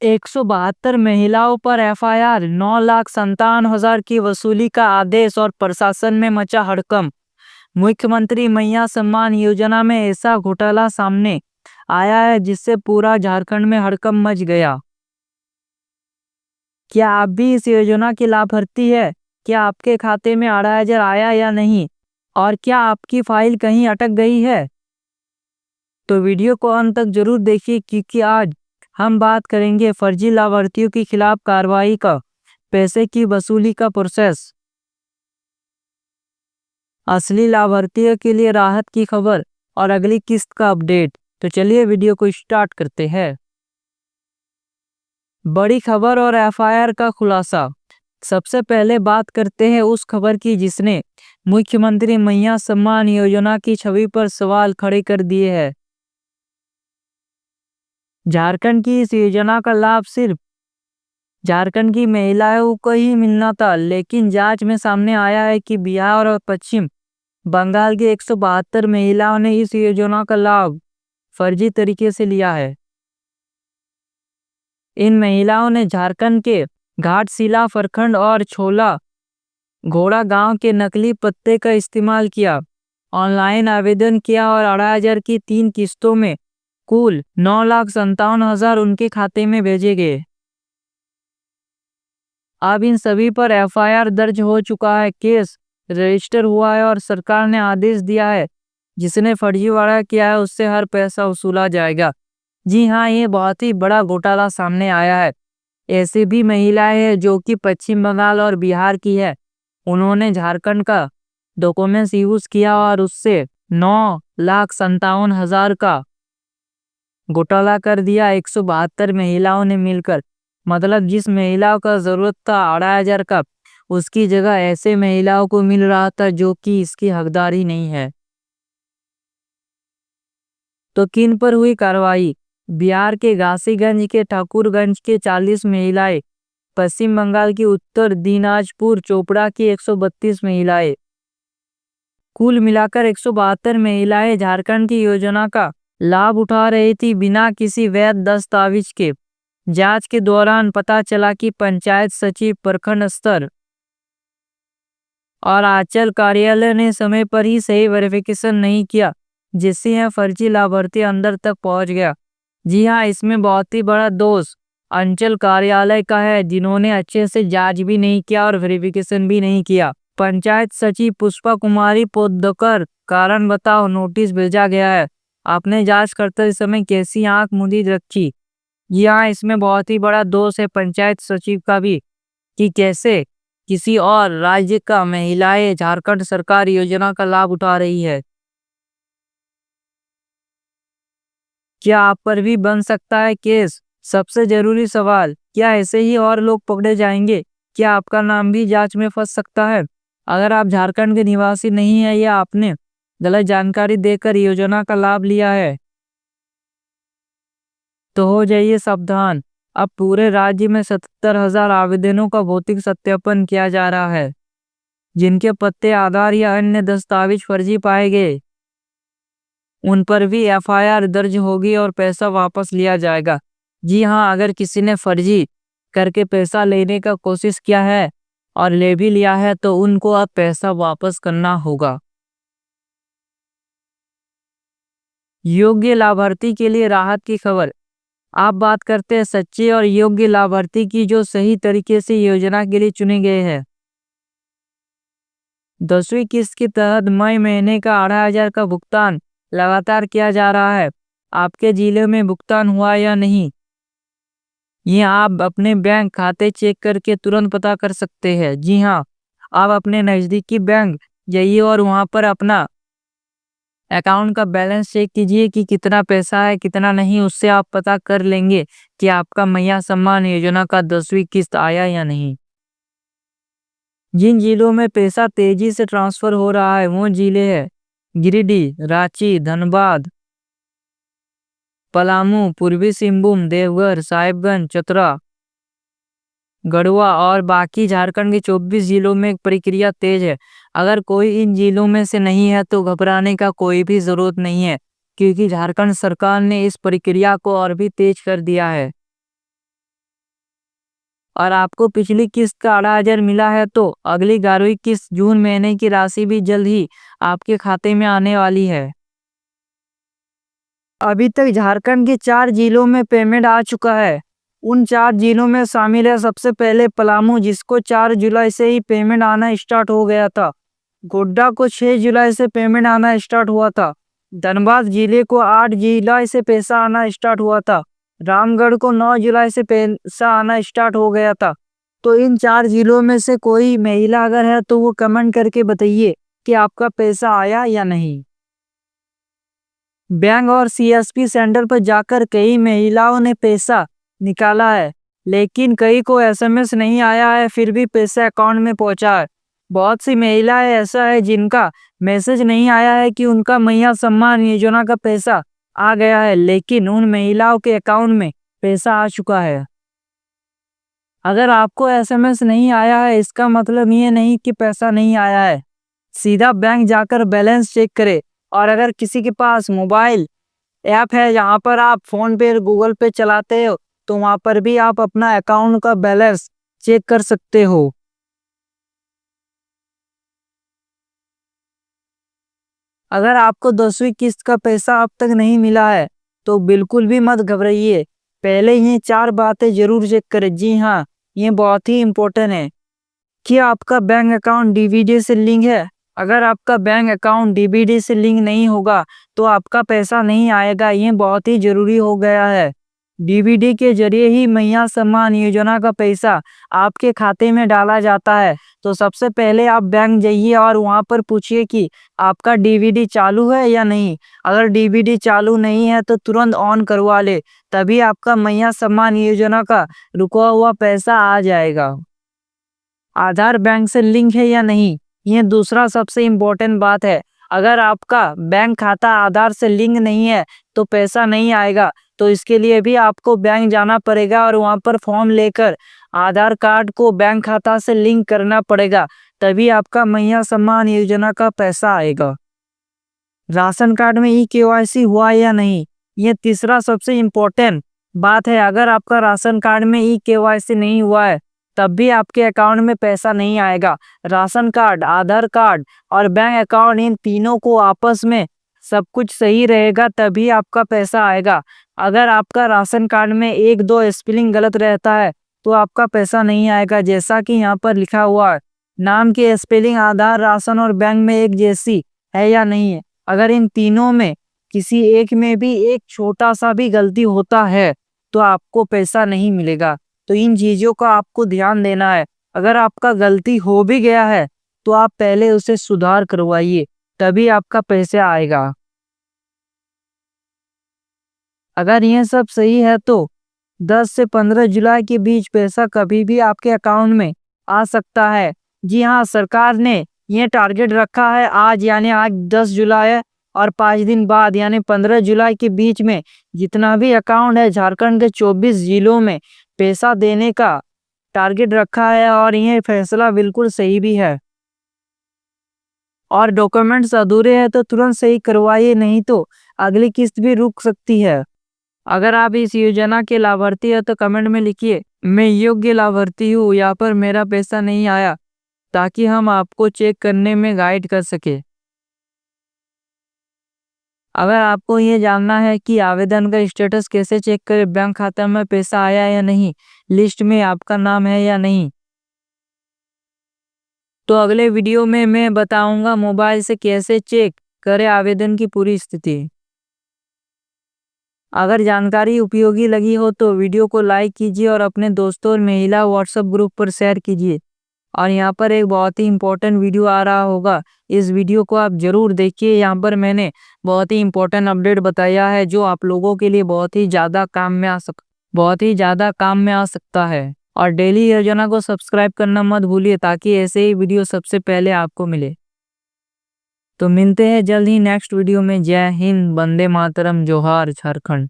172 महिलाओं पर एफआईआर, 9,57,000 की वसूली का आदेश और प्रशासन में मचा हड़कंप। मुख्यमंत्री मैया सम्मान योजना में ऐसा घोटाला सामने आया है जिससे पूरा झारखंड में हड़कंप मच गया। क्या आप भी इस योजना की लाभार्थी है? क्या आपके खाते में 8,000 आया या नहीं? और क्या आपकी फाइल कहीं अटक गई है? तो वीडियो को अंत तक जरूर देखिए, क्योंकि आज हम बात करेंगे फर्जी लाभार्थियों के खिलाफ कार्रवाई का, पैसे की वसूली का प्रोसेस, असली लाभार्थियों के लिए राहत की खबर और अगली किस्त का अपडेट। तो चलिए वीडियो को स्टार्ट करते हैं। बड़ी खबर और एफआईआर का खुलासा। सबसे पहले बात करते हैं उस खबर की जिसने मुख्यमंत्री मैया सम्मान योजना की छवि पर सवाल खड़े कर दिए हैं। झारखंड की इस योजना का लाभ सिर्फ झारखंड की महिलाओं को ही मिलना था, लेकिन जांच में सामने आया है कि बिहार और पश्चिम बंगाल की 172 महिलाओं ने इस योजना का लाभ फर्जी तरीके से लिया है। इन महिलाओं ने झारखंड के घाटशिला प्रखंड और छोला घोड़ा गांव के नकली पत्ते का इस्तेमाल किया, ऑनलाइन आवेदन किया और 8,000 की 3 किस्तों में कुल 9,57,000 उनके खाते में भेजे गए। अब इन सभी पर एफआईआर दर्ज हो चुका है, केस रजिस्टर हुआ है और सरकार ने आदेश दिया है जिसने फर्जीवाड़ा किया है उससे हर पैसा वसूला जाएगा। जी हाँ, ये बहुत ही बड़ा घोटाला सामने आया है। ऐसी भी महिलाएं हैं जो कि पश्चिम बंगाल और बिहार की है। उन्होंने झारखंड का डॉक्यूमेंट्स यूज किया और उससे 9,57,000 का घोटाला कर दिया। 172 महिलाओं ने मिलकर, मतलब जिस महिलाओं का जरूरत था 8,000 का, उसकी जगह ऐसे महिलाओं को मिल रहा था जो कि इसकी हकदार ही नहीं है। तो किन पर हुई कार्रवाई? बिहार के घासीगंज के ठाकुरगंज के 40 महिलाएं, पश्चिम बंगाल की उत्तर दिनाजपुर चोपड़ा की 132 महिलाएं, कुल मिलाकर 172 महिलाएं झारखंड की योजना का लाभ उठा रही थी बिना किसी वैध दस्तावेज के। जांच के दौरान पता चला कि पंचायत सचिव, प्रखंड स्तर और आंचल कार्यालय ने समय पर ही सही वेरिफिकेशन नहीं किया, जिससे यह फर्जी लाभार्थी अंदर तक पहुंच गया। जी हाँ, इसमें बहुत ही बड़ा दोष अंचल कार्यालय का है, जिन्होंने अच्छे से जांच भी नहीं किया और वेरिफिकेशन भी नहीं किया। पंचायत सचिव पुष्पा कुमारी पोद्दार, कारण बताओ नोटिस भेजा गया है, आपने जांच करते समय कैसी आंख मूंदी रखी। जी हाँ, इसमें बहुत ही बड़ा दोष है पंचायत सचिव का भी, कि कैसे किसी और राज्य का महिलाएं झारखंड सरकार योजना का लाभ उठा रही है। क्या आप पर भी बन सकता है केस? सबसे जरूरी सवाल, क्या ऐसे ही और लोग पकड़े जाएंगे? क्या आपका नाम भी जांच में फंस सकता है? अगर आप झारखंड के निवासी नहीं है या आपने गलत जानकारी देकर योजना का लाभ लिया है तो हो जाइए सावधान। अब पूरे राज्य में 77,000 आवेदनों का भौतिक सत्यापन किया जा रहा है। जिनके पत्ते, आधार या अन्य दस्तावेज फर्जी पाए गए, उन पर भी एफआईआर दर्ज होगी और पैसा वापस लिया जाएगा। जी हाँ, अगर किसी ने फर्जी करके पैसा लेने का कोशिश किया है और ले भी लिया है तो उनको अब पैसा वापस करना होगा। योग्य लाभार्थी के लिए राहत की खबर। आप बात करते हैं सच्चे और योग्य लाभार्थी की जो सही तरीके से योजना के लिए चुने गए हैं। 10वीं किस्त के तहत मई महीने का 8,000 का भुगतान लगातार किया जा रहा है। आपके जिले में भुगतान हुआ या नहीं, ये आप अपने बैंक खाते चेक करके तुरंत पता कर सकते हैं। जी हाँ, आप अपने नज़दीकी बैंक जाइए और वहाँ पर अपना अकाउंट का बैलेंस चेक कीजिए कि कितना पैसा है कितना नहीं, उससे आप पता कर लेंगे कि आपका मैया सम्मान योजना का 10वीं किस्त आया या नहीं। जिन जिलों में पैसा तेजी से ट्रांसफर हो रहा है वो जिले हैं गिरिडीह, रांची, धनबाद, पलामू, पूर्वी सिंहभूम, देवघर, साहिबगंज, चतरा, गढ़वा और बाकी झारखंड के 24 जिलों में प्रक्रिया तेज है। अगर कोई इन जिलों में से नहीं है तो घबराने का कोई भी जरूरत नहीं है, क्योंकि झारखंड सरकार ने इस प्रक्रिया को और भी तेज कर दिया है। और आपको पिछली किस्त का 8,000 मिला है तो अगली 11वीं किस्त जून महीने की राशि भी जल्द ही आपके खाते में आने वाली है। अभी तक झारखंड के 4 जिलों में पेमेंट आ चुका है। उन 4 जिलों में शामिल है सबसे पहले पलामू, जिसको 4 जुलाई से ही पेमेंट आना स्टार्ट हो गया था। गोड्डा को 6 जुलाई से पेमेंट आना स्टार्ट हुआ था। धनबाद जिले को 8 जुलाई से पैसा आना स्टार्ट हुआ था। रामगढ़ को 9 जुलाई से पैसा आना स्टार्ट हो गया था। तो इन 4 जिलों में से कोई महिला अगर है तो वो कमेंट करके बताइए कि आपका पैसा आया या नहीं। बैंक और सीएसपी सेंटर पर जाकर कई महिलाओं ने पैसा निकाला है, लेकिन कई को एसएमएस नहीं आया है, फिर भी पैसा अकाउंट में पहुंचा है। बहुत सी महिलाएं ऐसा है जिनका मैसेज नहीं आया है कि उनका मैया सम्मान योजना का पैसा आ गया है, लेकिन उन महिलाओं के अकाउंट में पैसा आ चुका है। अगर आपको एसएमएस नहीं आया है, इसका मतलब ये नहीं कि पैसा नहीं आया है। सीधा बैंक जाकर बैलेंस चेक करें, और अगर किसी के पास मोबाइल ऐप है जहाँ पर आप फोन पे गूगल पे चलाते हो तो वहाँ पर भी आप अपना अकाउंट का बैलेंस चेक कर सकते हो। अगर आपको 10वीं किस्त का पैसा अब तक नहीं मिला है तो बिल्कुल भी मत घबराइए। पहले ये 4 बातें जरूर चेक करें। जी हाँ, ये बहुत ही इम्पोर्टेंट है कि आपका बैंक अकाउंट डीबीडी से लिंक है। अगर आपका बैंक अकाउंट डीबीडी से लिंक नहीं होगा तो आपका पैसा नहीं आएगा। ये बहुत ही जरूरी हो गया है। डीबीडी के जरिए ही मैया सम्मान योजना का पैसा आपके खाते में डाला जाता है। तो सबसे पहले आप बैंक जाइए और वहां पर पूछिए कि आपका डीबीडी चालू है या नहीं। अगर डीबीडी चालू नहीं है तो तुरंत ऑन करवा ले, तभी आपका मैया सम्मान योजना का रुका हुआ पैसा आ जाएगा। आधार बैंक से लिंक है या नहीं, ये दूसरा सबसे इम्पोर्टेंट बात है। अगर आपका बैंक खाता आधार से लिंक नहीं है तो पैसा नहीं आएगा। तो इसके लिए भी आपको बैंक जाना पड़ेगा और वहां पर फॉर्म लेकर आधार कार्ड को बैंक खाता से लिंक करना पड़ेगा, तभी आपका मैया सम्मान योजना का पैसा आएगा। राशन कार्ड में ई-केवाईसी हुआ या नहीं, ये तीसरा सबसे इम्पोर्टेंट बात है। अगर आपका राशन कार्ड में ई-केवाईसी नहीं हुआ है तब भी आपके अकाउंट में पैसा नहीं आएगा। राशन कार्ड, आधार कार्ड और बैंक अकाउंट, इन तीनों को आपस में सब कुछ सही रहेगा तभी आपका पैसा आएगा। अगर आपका राशन कार्ड में 1-2 स्पेलिंग गलत रहता है तो आपका पैसा नहीं आएगा। जैसा कि यहाँ पर लिखा हुआ है, नाम की स्पेलिंग आधार, राशन और बैंक में एक जैसी है या नहीं है। अगर इन तीनों में किसी एक में भी एक छोटा सा भी गलती होता है तो आपको पैसा नहीं मिलेगा। तो इन चीजों का आपको ध्यान देना है। अगर आपका गलती हो भी गया है तो आप पहले उसे सुधार करवाइए, तभी आपका पैसा आएगा। अगर यह सब सही है तो 10 से 15 जुलाई के बीच पैसा कभी भी आपके अकाउंट में आ सकता है। जी हाँ, सरकार ने यह टारगेट रखा है आज, यानी आज 10 जुलाई है, और 5 दिन बाद यानी 15 जुलाई के बीच में जितना भी अकाउंट है झारखंड के 24 जिलों में पैसा देने का टारगेट रखा है। और यह फैसला बिल्कुल सही भी है। और डॉक्यूमेंट्स अधूरे हैं तो तुरंत सही करवाइए, नहीं तो अगली किस्त भी रुक सकती है। अगर आप इस योजना के लाभार्थी हैं तो कमेंट में लिखिए मैं योग्य लाभार्थी हूँ या पर मेरा पैसा नहीं आया, ताकि हम आपको चेक करने में गाइड कर सके। अगर आपको ये जानना है कि आवेदन का स्टेटस कैसे चेक करें, बैंक खाता में पैसा आया या नहीं, लिस्ट में आपका नाम है या नहीं, तो अगले वीडियो में मैं बताऊंगा मोबाइल से कैसे चेक करें आवेदन की पूरी स्थिति। अगर जानकारी उपयोगी लगी हो तो वीडियो को लाइक कीजिए और अपने दोस्तों और महिला व्हाट्सएप ग्रुप पर शेयर कीजिए। और यहाँ पर एक बहुत ही इम्पोर्टेंट वीडियो आ रहा होगा, इस वीडियो को आप जरूर देखिए। यहाँ पर मैंने बहुत ही इम्पोर्टेंट अपडेट बताया है जो आप लोगों के लिए बहुत ही ज़्यादा काम में आ सकता है। और डेली योजना को सब्सक्राइब करना मत भूलिए, ताकि ऐसे ही वीडियो सबसे पहले आपको मिले। तो मिलते हैं जल्द ही नेक्स्ट वीडियो में। जय हिंद, वंदे मातरम, जोहार झारखंड।